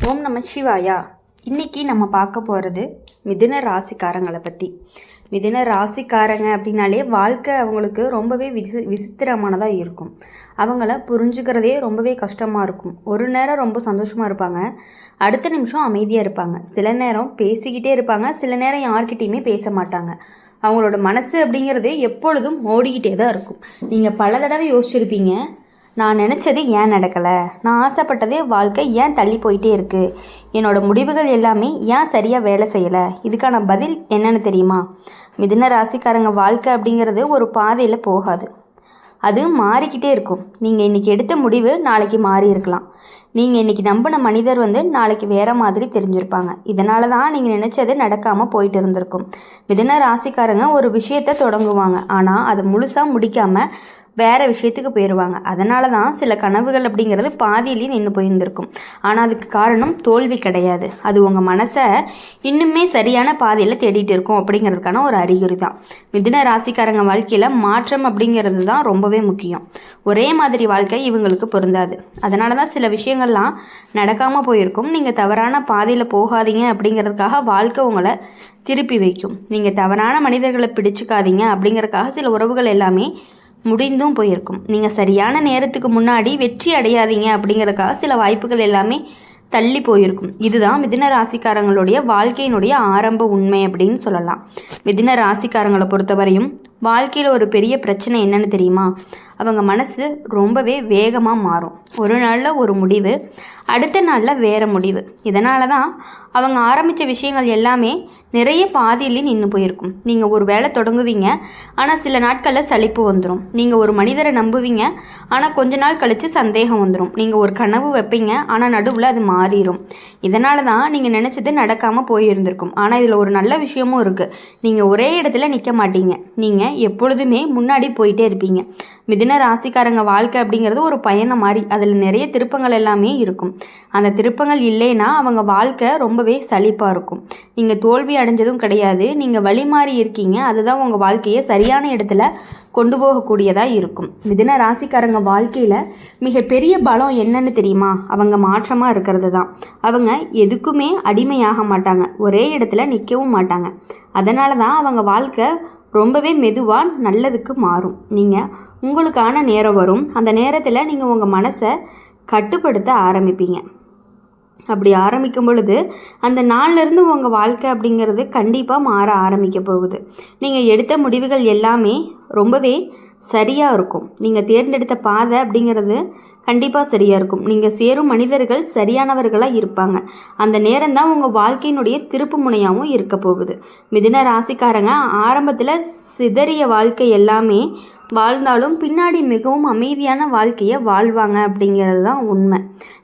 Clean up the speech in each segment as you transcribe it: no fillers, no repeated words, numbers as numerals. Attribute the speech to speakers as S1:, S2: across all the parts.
S1: ஓம் நம சிவாயா. இன்றைக்கி நம்ம பார்க்க போகிறது மிதுன ராசிக்காரங்களை பற்றி. மிதுன ராசிக்காரங்க அப்படின்னாலே வாழ்க்கை அவங்களுக்கு ரொம்பவே விசித்திரமானதாக இருக்கும். அவங்கள புரிஞ்சுக்கிறதே ரொம்பவே கஷ்டமாக இருக்கும். ஒரு நேரம் ரொம்ப சந்தோஷமாக இருப்பாங்க, அடுத்த நிமிஷம் அமைதியாக இருப்பாங்க. சில நேரம் பேசிக்கிட்டே இருப்பாங்க, சில நேரம் யார்கிட்டையுமே பேச மாட்டாங்க. அவங்களோட மனசு அப்படிங்கிறது எப்பொழுதும் ஓடிக்கிட்டே தான் இருக்கும். நீங்கள் பல தடவை யோசிச்சிருப்பீங்க, நான் நினச்சது ஏன் நடக்கலை, நான் ஆசைப்பட்டதே வாழ்க்கை ஏன் தள்ளி போயிட்டே இருக்குது, என்னோடய முடிவுகள் எல்லாமே ஏன் சரியாக வேலை செய்யலை. இதுக்கான பதில் என்னென்னு தெரியுமா? மிதுன ராசிக்காரங்க வாழ்க்கை அப்படிங்கிறது ஒரு பாதையில் போகாது, அது மாறிக்கிட்டே இருக்கும். நீங்கள் இன்றைக்கி எடுத்த முடிவு நாளைக்கு மாறி இருக்கலாம். நீங்கள் இன்றைக்கி நம்பின மனிதர் நாளைக்கு வேறு மாதிரி தெரிஞ்சிருப்பாங்க. இதனால தான் நீங்கள் நினச்சது நடக்காமல் போயிட்டு இருந்திருக்கும். மிதுன ராசிக்காரங்க ஒரு விஷயத்தை தொடங்குவாங்க, ஆனால் அதை முழுசாக முடிக்காமல் வேறு விஷயத்துக்கு போயிடுவாங்க. அதனால தான் சில கனவுகள் அப்படிங்கிறது பாதியிலேயே நின்று போயிருந்திருக்கும். ஆனால் அதுக்கு காரணம் தோல்வி கிடையாது, அது உங்கள் மனசை இன்னுமே சரியான பாதையில் தேடிட்டு இருக்கும் அப்படிங்கிறதுக்கான ஒரு அறிகுறி தான். மிதுன ராசிக்காரங்க வாழ்க்கையில் மாற்றம் அப்படிங்கிறது தான் ரொம்பவே முக்கியம். ஒரே மாதிரி வாழ்க்கை இவங்களுக்கு பொருந்தாது. அதனால தான் சில விஷயங்கள்லாம் நடக்காமல் போயிருக்கும். நீங்கள் தவறான பாதையில் போகாதீங்க அப்படிங்கிறதுக்காக வாழ்க்கை உங்களை திருப்பி வைக்கும். நீங்கள் தவறான மனிதர்களை பிடிச்சிக்காதீங்க அப்படிங்கிறதுக்காக சில உறவுகள் எல்லாமே முடிந்தும் போயிருக்கும். நீங்கள் சரியான நேரத்துக்கு முன்னாடி வெற்றி அடையாதீங்க அப்படிங்கிறதுக்காக சில வாய்ப்புகள் எல்லாமே தள்ளி போயிருக்கும். இதுதான் மிதுன ராசிக்காரங்களுடைய வாழ்க்கையினுடைய ஆரம்ப உண்மை அப்படின்னு சொல்லலாம். மிதுன ராசிக்காரங்களை பொறுத்தவரையும் வாழ்க்கையில் ஒரு பெரிய பிரச்சனை என்னன்னு தெரியுமா? அவங்க மனசு ரொம்பவே வேகமாக மாறும். ஒரு நாளில் ஒரு முடிவு, அடுத்த நாளில் வேறு முடிவு. இதனால தான் அவங்க ஆரம்பித்த விஷயங்கள் எல்லாமே நிறைய பாதியிலே நின்று போயிருக்கும். நீங்கள் ஒரு வேலை தொடங்குவீங்க, ஆனால் சில நாட்களில் சலிப்பு வந்துடும். நீங்கள் ஒரு மனிதரை நம்புவீங்க, ஆனால் கொஞ்ச நாள் கழித்து சந்தேகம் வந்துடும். நீங்கள் ஒரு கனவு வைப்பீங்க, ஆனால் நடுவில் அது மாறிடும். இதனால தான் நீங்கள் நினச்சது நடக்காமல் போயிருந்திருக்கும். ஆனால் இதில் ஒரு நல்ல விஷயமும் இருக்குது. நீங்கள் ஒரே இடத்துல நிற்க மாட்டீங்க, நீங்கள் எப்பொழுதுமே முன்னாடி போயிட்டே இருப்பீங்க. மிதுன ராசிக்காரங்க வாழ்க்கை அப்படிங்கிறது ஒரு பயணம் மாதிரி, அதில் நிறைய திருப்பங்கள் எல்லாமே இருக்கும். அந்த திருப்பங்கள் இல்லைன்னா அவங்க வாழ்க்கை ரொம்பவே சலிப்பாக இருக்கும். நீங்கள் தோல்வி அடைஞ்சதும் கிடையாது, நீங்கள் வழி மாறி இருக்கீங்க. அதுதான் உங்கள் வாழ்க்கையை சரியான இடத்துல கொண்டு போகக்கூடியதாக இருக்கும். மிதுன ராசிக்காரங்க வாழ்க்கையில் மிகப்பெரிய பலம் என்னன்னு தெரியுமா? அவங்க மாற்றமாக இருக்கிறது தான். அவங்க எதுக்குமே அடிமையாக மாட்டாங்க, ஒரே இடத்துல நிற்கவும் மாட்டாங்க. அதனால தான் அவங்க வாழ்க்கை ரொம்பவே மெதுவாக நல்லதுக்கு மாறும். நீங்கள் உங்களுக்கான நேரம் வரும், அந்த நேரத்தில் நீங்கள் உங்கள் மனசை கட்டுப்படுத்த ஆரம்பிப்பீங்க. அப்படி ஆரம்பிக்கும் பொழுது அந்த நாள்லேருந்து உங்கள் வாழ்க்கை அப்படிங்கிறது கண்டிப்பாக மாற ஆரம்பிக்க போகுது. நீங்கள் எடுத்த முடிவுகள் எல்லாமே ரொம்பவே சரியாக இருக்கும். நீங்கள் தேர்ந்தெடுத்த பாதை அப்படிங்கிறது கண்டிப்பாக சரியாக இருக்கும். நீங்கள் சேரும் மனிதர்கள் சரியானவர்களாக இருப்பாங்க. அந்த நேரம் தான் உங்கள் வாழ்க்கையினுடைய திருப்பு முனையாகவும் இருக்க போகுது. மிதுன ராசிக்காரங்க ஆரம்பத்தில் சிதறிய வாழ்க்கை எல்லாமே வாழ்ந்தாலும் பின்னாடி மிகவும் அமைதியான வாழ்க்கையை வாழ்வாங்க அப்படிங்கிறது தான் உண்மை.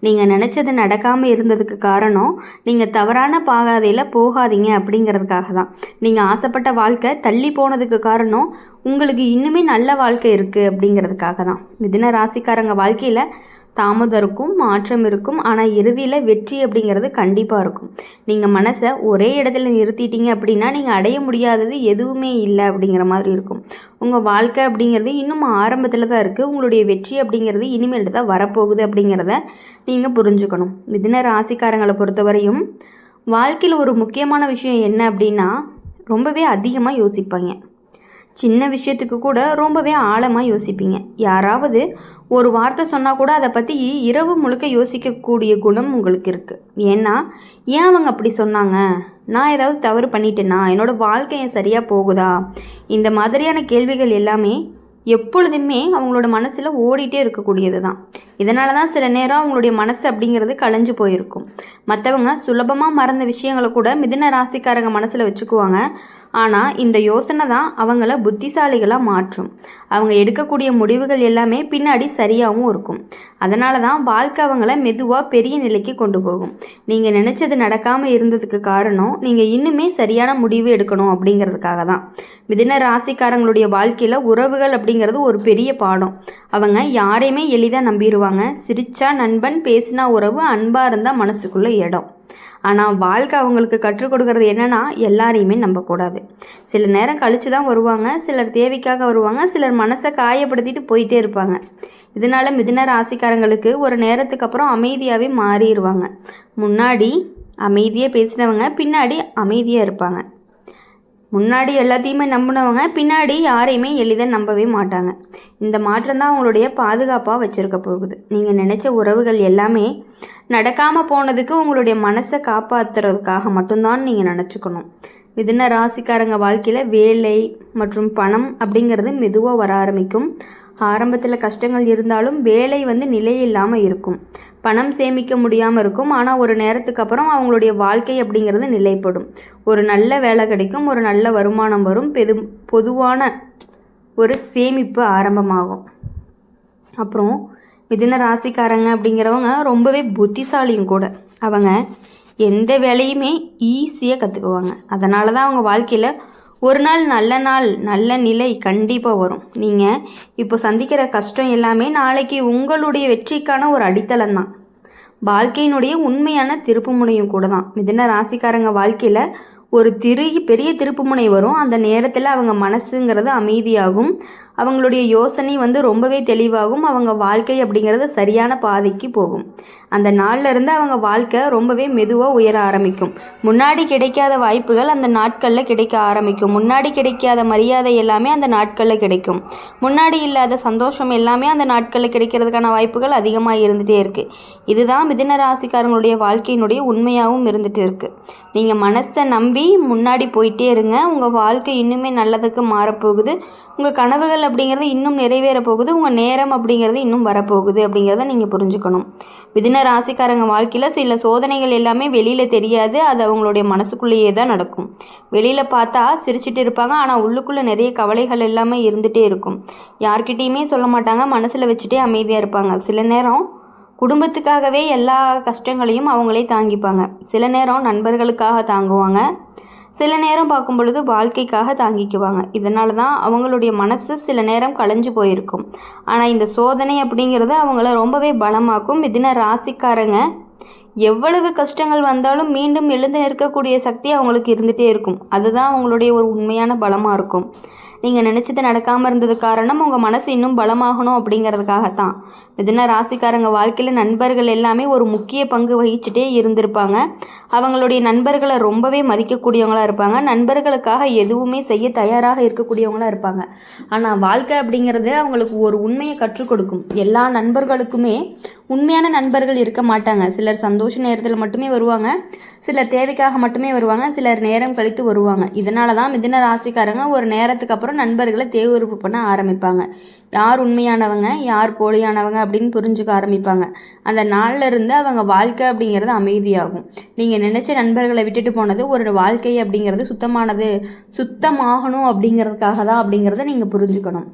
S1: நீங்கள் நினச்சது நடக்காமல் இருந்ததுக்கு காரணம் நீங்கள் தவறான பாதையில் போகாதீங்க அப்படிங்கிறதுக்காக தான். நீங்கள் ஆசைப்பட்ட வாழ்க்கை தள்ளி போனதுக்கு காரணம் உங்களுக்கு இன்னுமே நல்ல வாழ்க்கை இருக்குது அப்படிங்கிறதுக்காக தான். மிதுன ராசிக்காரங்க வாழ்க்கையில் தாமதம் இருக்கும், மாற்றம் இருக்கும், ஆனால் இறுதியில் வெற்றி அப்படிங்கிறது கண்டிப்பாக இருக்கும். நீங்கள் மனசை ஒரே இடத்துல நிறுத்திட்டீங்க அப்படின்னா நீங்கள் அடைய முடியாதது எதுவுமே இல்லை அப்படிங்கிற மாதிரி இருக்கும். உங்கள் வாழ்க்கை அப்படிங்கிறது இன்னும் ஆரம்பத்தில் தான் இருக்குது. உங்களுடைய வெற்றி அப்படிங்கிறது இனிமேல் தான் வரப்போகுது அப்படிங்கிறத நீங்கள் புரிஞ்சுக்கணும். மிதுன ராசிக்காரங்களை பொறுத்தவரையும் வாழ்க்கையில் ஒரு முக்கியமான விஷயம் என்ன அப்படின்னா, ரொம்பவே அதிகமாக யோசிப்பாங்க. சின்ன விஷயத்துக்கு கூட ரொம்பவே ஆழமாக யோசிப்பீங்க. யாராவது ஒரு வார்த்தை சொன்னால் கூட அதை பற்றி இரவு முழுக்க யோசிக்கக்கூடிய குணம் உங்களுக்கு இருக்குது. ஏன்னா ஏன் அவங்க அப்படி சொன்னாங்க, நான் ஏதாவது தவறு பண்ணிட்டேன்னா, என்னோடய வாழ்க்கை சரியாக போகுதா, இந்த மாதிரியான கேள்விகள் எல்லாமே எப்பொழுதுமே அவங்களோட மனசில் ஓடிட்டே இருக்கக்கூடியது தான். இதனால தான் சில நேரம் அவங்களுடைய மனசு அப்படிங்கிறது களைஞ்சு போயிருக்கும். மற்றவங்க சுலபமாக மறந்த விஷயங்களை கூட மிதுன ராசிக்காரங்க மனசில் வச்சுக்குவாங்க. ஆனால் இந்த யோசனை தான் அவங்கள புத்திசாலிகளாக மாற்றும். அவங்க எடுக்கக்கூடிய முடிவுகள் எல்லாமே பின்னாடி சரியாகவும் இருக்கும். அதனால தான் வாழ்க்கை அவங்கள மெதுவாக பெரிய நிலைக்கு கொண்டு போகும். நீங்கள் நினச்சது நடக்காமல் இருந்ததுக்கு காரணம் நீங்கள் இன்னுமே சரியான முடிவு எடுக்கணும் அப்படிங்கிறதுக்காக தான். மிதுன ராசிக்காரங்களுடைய வாழ்க்கையில் உறவுகள் அப்படிங்கிறது ஒரு பெரிய பாடம். அவங்க யாரையுமே எளிதாக நம்பிடுவாங்க. சிரிச்சா நண்பன், பேசினா உறவு, அன்பாக இருந்தால் மனசுக்குள்ளே இடம். ஆனால் வாழ்க்கை அவங்களுக்கு கற்றுக் கொடுக்கறது என்னென்னா, எல்லாரையுமே நம்பக்கூடாது. சில நேரம் கழித்து தான் வருவாங்க, சிலர் தேவைக்காக வருவாங்க, சிலர் மனசை காயப்படுத்திட்டு போயிட்டே இருப்பாங்க. இதனால் மிதுன ராசிக்காரங்களுக்கு ஒரு நேரத்துக்கு அப்புறம் அமைதியாகவே மாறிடுவாங்க. முன்னாடி அமைதியாக பேசினவங்க பின்னாடி அமைதியாக இருப்பாங்க. முன்னாடி எல்லாத்தையுமே நம்பினவங்க பின்னாடி யாரையுமே எளிதாக நம்பவே மாட்டாங்க. இந்த மாற்றம் தான் அவங்களுடைய பாதுகாப்பாக வச்சுருக்க போகுது. நீங்கள் நினச்ச உறவுகள் எல்லாமே நடக்காமல் போனதுக்கு உங்களுடைய மனசை காப்பாற்றுறதுக்காக மட்டும்தான் நீங்கள் நினச்சிக்கணும். மிதுன ராசிக்காரங்க வாழ்க்கையில் வேலை மற்றும் பணம் அப்படிங்கிறது மெதுவாக வர ஆரம்பிக்கும். ஆரம்பத்தில் கஷ்டங்கள் இருந்தாலும் வேலை நிலை இல்லாமல் இருக்கும். பணம் சேமிக்க முடியாமல் இருக்கும். ஆனால் ஒரு நேரத்துக்கு அப்புறம் அவங்களுடைய வாழ்க்கை அப்படிங்கிறது நிலைப்படும். ஒரு நல்ல வேலை கிடைக்கும், ஒரு நல்ல வருமானம் வரும், பொதுவான ஒரு சேமிப்பு ஆரம்பமாகும். அப்புறம் மிதுன ராசிக்காரங்க அப்படிங்கிறவங்க ரொம்பவே புத்திசாலியும் கூட. அவங்க எந்த வேலையுமே ஈஸியாக கற்றுக்குவாங்க. அதனால தான் அவங்க வாழ்க்கையில் ஒரு நாள் நல்ல நிலை கண்டிப்பாக வரும். நீங்கள் இப்போ சந்திக்கிற கஷ்டம் எல்லாமே நாளைக்கு உங்களுடைய வெற்றிக்கான ஒரு அடித்தளம் தான். வாழ்க்கையினுடைய உண்மையான திருப்புமுனையும் கூட தான். மிதுன ராசிக்காரங்க வாழ்க்கையில் ஒரு பெரிய திருப்புமுனை வரும். அந்த நேரத்தில் அவங்க மனசுங்கிறது அமைதியாகும். அவங்களுடைய யோசனை ரொம்பவே தெளிவாகும். அவங்க வாழ்க்கை அப்படிங்கிறது சரியான பாதைக்கு போகும். அந்த நாளில் இருந்து அவங்க வாழ்க்கை ரொம்பவே மெதுவாக உயர ஆரம்பிக்கும். முன்னாடி கிடைக்காத வாய்ப்புகள் அந்த நாட்களில் கிடைக்க ஆரம்பிக்கும். முன்னாடி கிடைக்காத மரியாதை எல்லாமே அந்த நாட்களில் கிடைக்கும். முன்னாடி இல்லாத சந்தோஷம் எல்லாமே அந்த நாட்களில் கிடைக்கிறதுக்கான வாய்ப்புகள் அதிகமாக இருந்துகிட்டே இருக்குது. இதுதான் மிதுன ராசிக்காரங்களுடைய வாழ்க்கையினுடைய உண்மையாகவும் இருந்துகிட்டு இருக்குது. நீங்கள் மனசை நம்பி முன்னாடி போயிட்டே இருங்க. உங்கள் வாழ்க்கை இன்னுமே நல்லதுக்கு மாறப்போகுது. உங்கள் கனவுகள் அப்படிங்கிறது இன்னும் நிறைவேற போகுது. உங்கள் நேரம் அப்படிங்கிறது இன்னும் வரப்போகுது அப்படிங்கிறத நீங்கள் புரிஞ்சுக்கணும். மிதுன ராசிக்காரங்க வாழ்க்கையில் சில சோதனைகள் எல்லாமே வெளியில் தெரியாது. அது அவங்களுடைய மனசுக்குள்ளேயே தான் நடக்கும். வெளியில் பார்த்தா சிரிச்சிட்டு இருப்பாங்க, ஆனால் உள்ளுக்குள்ளே நிறைய கவலைகள் எல்லாமே இருந்துகிட்டே இருக்கும். யார்கிட்டையுமே சொல்ல மாட்டாங்க, மனசில் வச்சுட்டே அமைதியாக இருப்பாங்க. சில நேரம் குடும்பத்துக்காகவே எல்லா கஷ்டங்களையும் அவங்களே தாங்கிப்பாங்க. சில நேரம் நண்பர்களுக்காக தாங்குவாங்க. சில நேரம் பார்க்கும் பொழுது வாழ்க்கைக்காக தாங்கிக்குவாங்க. இதனால தான் அவங்களுடைய மனசு சில நேரம் களைஞ்சு போயிருக்கும். ஆனால் இந்த சோதனை அப்படிங்கிறது அவங்கள ரொம்பவே பலமாக்கும். மிதுன ராசிக்காரங்க எவ்வளவு கஷ்டங்கள் வந்தாலும் மீண்டும் எழுந்து நிற்கக்கூடிய சக்தி அவங்களுக்கு இருந்துகிட்டே இருக்கும். அதுதான் அவங்களுடைய ஒரு உண்மையான பலமாக இருக்கும். நீங்கள் நினச்சது நடக்காமல் இருந்தது காரணம் உங்கள் மனசு இன்னும் பலமாகணும் அப்படிங்கிறதுக்காகத்தான். மிதுன ராசிக்காரங்க வாழ்க்கையில் நண்பர்கள் எல்லாமே ஒரு முக்கிய பங்கு வகிச்சுட்டே இருந்திருப்பாங்க. அவங்களுடைய நண்பர்களை ரொம்பவே மதிக்கக்கூடியவங்களாக இருப்பாங்க. நண்பர்களுக்காக எதுவுமே செய்ய தயாராக இருக்கக்கூடியவங்களாக இருப்பாங்க. ஆனால் வாழ்க்கை அப்படிங்கிறது அவங்களுக்கு ஒரு உண்மையை கற்றுக் கொடுக்கும். எல்லா நண்பர்களுக்குமே உண்மையான நண்பர்கள் இருக்க மாட்டாங்க. சிலர் சந்தோஷ நேரத்தில் மட்டுமே வருவாங்க, சிலர் தேவைக்காக மட்டுமே வருவாங்க, சிலர் நேரம் கழித்து வருவாங்க. இதனால தான் மிதுன ராசிக்காரங்க ஒரு நேரத்துக்கு அப்புறம் நண்பர்களை தேர்வு பண்ண ஆரம்பிப்பாங்க. யார் உண்மையானவங்க யார் போலியானவங்க அப்படின்னு புரிஞ்சுக்க ஆரம்பிப்பாங்க. அந்த நாளில் இருந்து அவங்க வாழ்க்கை அப்படிங்கிறது அமைதியாகும். நீங்கள் நினச்ச நண்பர்களை விட்டுட்டு போனது ஒரு வாழ்க்கை அப்படிங்கிறது சுத்தமாகணும் அப்படிங்கிறதுக்காக தான் அப்படிங்கிறத நீங்கள் புரிஞ்சுக்கணும்.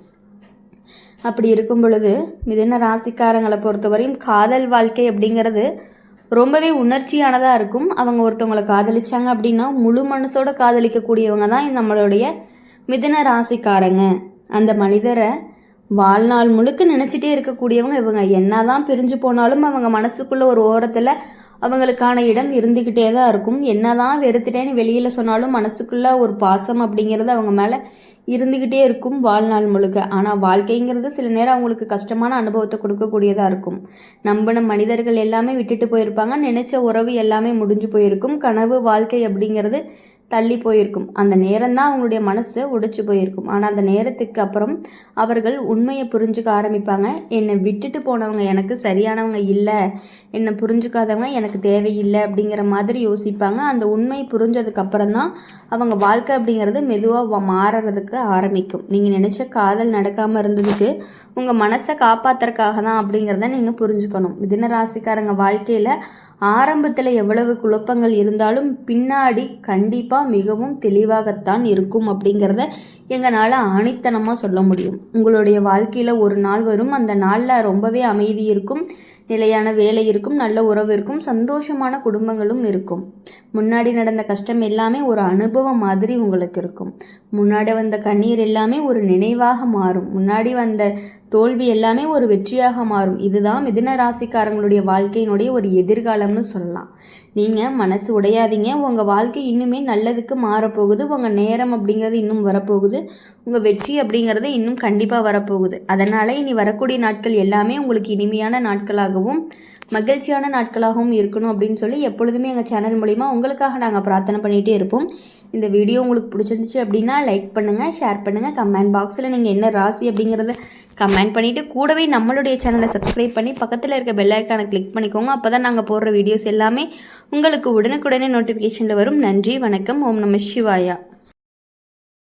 S1: அப்படி இருக்கும் பொழுது மிதுன ராசிக்காரங்களை பொறுத்தவரையும் காதல் வாழ்க்கை அப்படிங்கிறது ரொம்பவே உணர்ச்சியானதாக இருக்கும். அவங்க ஒருத்தவங்களை காதலிச்சாங்க அப்படின்னா முழு மனசோட காதலிக்கக்கூடியவங்க தான் நம்மளுடைய மிதுன ராசிக்காரங்க. அந்த மனிதரை வாழ்நாள் முழுக்க நினச்சிட்டே இருக்கக்கூடியவங்க இவங்க. என்னதான் பிரிஞ்சு போனாலும் அவங்க மனசுக்குள்ள ஒரு ஓரத்தில் அவங்களுக்கான இடம் இருந்துக்கிட்டே தான் இருக்கும். என்னதான் வெறுத்துட்டேன்னு வெளியில் சொன்னாலும் மனசுக்குள்ள ஒரு பாசம் அப்படிங்கிறது அவங்க மேலே இருந்துக்கிட்டே இருக்கும் வாழ்நாள் முழுக்க. ஆனால் வாழ்க்கைங்கிறது சில நேரம் அவங்களுக்கு கஷ்டமான அனுபவத்தை கொடுக்கக்கூடியதாக இருக்கும். நம்பின மனிதர்கள் எல்லாமே விட்டுட்டு போயிருப்பாங்க. நினச்ச உறவு எல்லாமே முடிஞ்சு போயிருக்கும். கனவு வாழ்க்கை அப்படிங்கிறது தள்ளி போயிருக்கும். அந்த நேரம்தான் அவங்களுடைய மனசு உடைச்சு போயிருக்கும். ஆனால் அந்த நேரத்துக்கு அப்புறம் அவர்கள் உண்மையை புரிஞ்சுக்க ஆரம்பிப்பாங்க. என்னை விட்டுட்டு போனவங்க எனக்கு சரியானவங்க இல்லை, என்னை புரிஞ்சுக்காதவங்க எனக்கு தேவையில்லை அப்படிங்கிற மாதிரி யோசிப்பாங்க. அந்த உண்மை புரிஞ்சதுக்கு அப்புறம் தான் அவங்க வாழ்க்கை அப்படிங்கிறது மெதுவாக மாறுறதுக்கு ஆரம்பிக்கும். நீங்கள் நினச்ச காதல் நடக்காமல் இருந்ததுக்கு உங்கள் மனசை காப்பாற்றுறதுக்காக தான் அப்படிங்கிறத நீங்கள் புரிஞ்சுக்கணும். மிதுன ராசிக்காரங்க வாழ்க்கையில் ஆரம்பத்தில் எவ்வளவு குழப்பங்கள் இருந்தாலும் பின்னாடி கண்டிப்பாக மிகவும் தெளிவாகத்தான் இருக்கும் அப்படிங்கிறத எங்களால் ஆணித்தனமாக சொல்ல முடியும். உங்களுடைய வாழ்க்கையில் ஒரு நாள் வரும், அந்த நாளில் ரொம்பவே அமைதி இருக்கும், நிலையான வேலை இருக்கும், நல்ல உறவு இருக்கும், சந்தோஷமான குடும்பங்களும் இருக்கும். முன்னாடி நடந்த கஷ்டம் எல்லாமே ஒரு அனுபவம் மாதிரி உங்களுக்கு இருக்கும். முன்னாடி வந்த கண்ணீர் எல்லாமே ஒரு நினைவாக மாறும். முன்னாடி வந்த தோல்வி எல்லாமே ஒரு வெற்றியாக மாறும். இதுதான் மிதுன ராசிக்காரங்களுடைய வாழ்க்கையினுடைய ஒரு எதிர்காலம்னு சொல்லலாம். நீங்கள் மனசு உடையாதீங்க. உங்கள் வாழ்க்கை இன்னுமே நல்லதுக்கு மாறப்போகுது. உங்கள் நேரம் அப்படிங்கிறது இன்னும் வரப்போகுது. உங்கள் வெற்றி அப்படிங்கிறது இன்னும் கண்டிப்பாக வரப்போகுது. அதனால் இனி வரக்கூடிய நாட்கள் எல்லாமே உங்களுக்கு இனிமையான நாட்களாகவும் மகிழ்ச்சியான நாட்களாகவும் இருக்கணும் அப்படின்னு சொல்லி எப்பொழுதுமே எங்கள் சேனல் மூலிமா உங்களுக்காக நாங்கள் பிரார்த்தனை பண்ணிகிட்டே இருப்போம். இந்த வீடியோ உங்களுக்கு பிடிச்சிருந்துச்சு அப்படின்னா லைக் பண்ணுங்கள், ஷேர் பண்ணுங்கள். கமெண்ட் பாக்ஸில் நீங்கள் என்ன ராசி அப்படிங்கிறத கமெண்ட் பண்ணிவிட்டு கூடவே நம்மளுடைய சேனலை சப்ஸ்கிரைப் பண்ணி பக்கத்தில் இருக்க பெல் ஐக்கானை கிளிக் பண்ணிக்கோங்க. அப்போ தான் நாங்கள் போடுற வீடியோஸ் எல்லாமே உங்களுக்கு உடனுக்குடனே நோட்டிஃபிகேஷனில் வரும். நன்றி, வணக்கம். ஓம் நம சிவாயா.